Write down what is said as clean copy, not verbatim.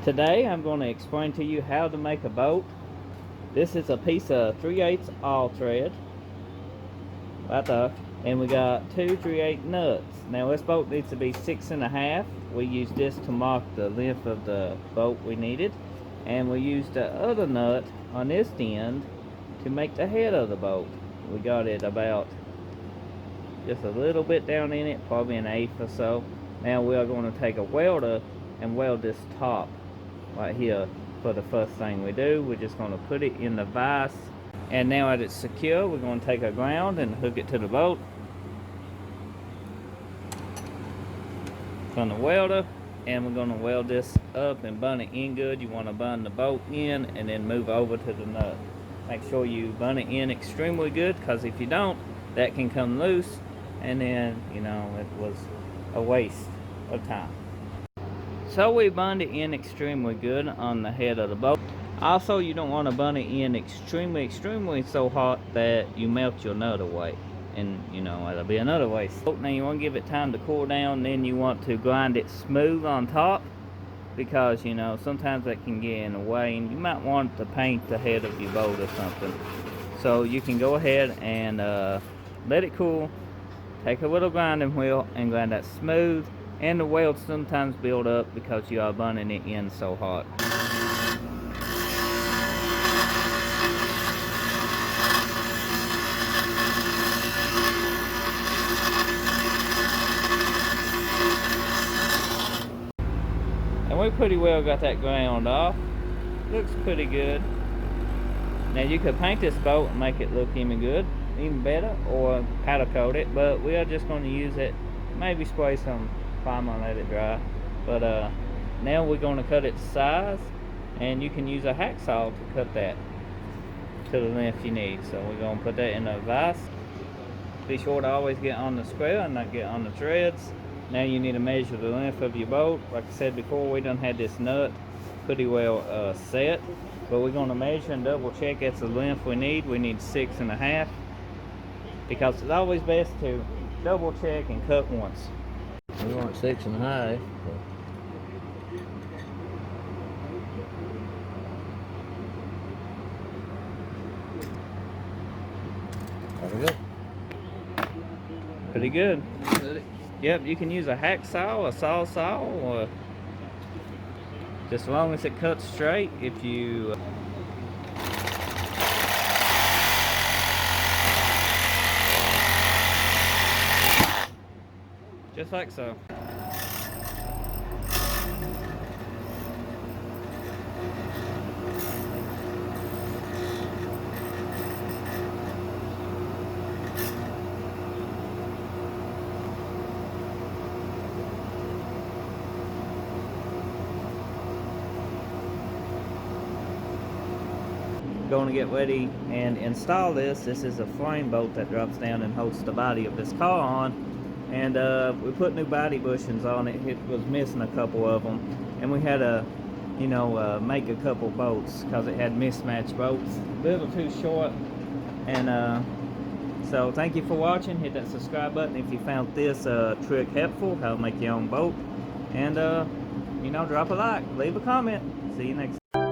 Today I'm going to explain to you how to make a boat. This is a piece of 3/8 all thread right there, and we got 2 3/8 nuts. Now this boat needs to be 6.5. We used this to mark the length of the boat we needed, and we used the other nut on this end to make the head of the boat. We got it about just a little bit down in it, probably an eighth or so. Now we are going to take a welder and weld this top right here. For the first thing we do, we're just going to put it in the vise, and now that it's secure, we're going to take our ground and hook it to the boat from the welder, and we're going to weld this up and bun it in good. You want to bun the bolt in and then move over to the nut. Make sure you bun it in extremely good, because if you don't, that can come loose, and then it was a waste of time. So we bunned it in extremely good on the head of the boat. Also, you don't want to bun it in extremely so hot that you melt your nut away, and that'll be another waste. Now you want to give it time to cool down, then you want to grind it smooth on top, because sometimes that can get in the way, and you might want to paint the head of your boat or something. So you can go ahead and let it cool, take a little grinding wheel and grind that smooth. And the welds sometimes build up because you are bunning it in so hot. And we pretty well got that ground off. Looks pretty good. Now you could paint this boat and make it look even better, or powder coat it, but we are just going to use it, maybe spray some primer and let it dry. But now we're going to cut it to size, and you can use a hacksaw to cut that to the length you need. So we're going to put that in a vise. Be sure to always get on the square and not get on the threads. Now you need to measure the length of your boat. Like I said before, we done had this nut pretty well set, but we're going to measure and double check that's the length we need. We need 6.5, because it's always best to double check and cut once. We want 6.5. There we go. Pretty good. Yep, you can use a hacksaw, a sawzall, or just as long as it cuts straight. If you just like so. Going to get ready and install this. This is a frame bolt that drops down and holds the body of this car on, and we put new body bushings on it. It was missing a couple of them, and we had to make a couple bolts because it had mismatched bolts, a little too short. And so thank you for watching. Hit that subscribe button if you found this trick helpful, how to make your own boat, and drop a like, leave a comment. See you next time.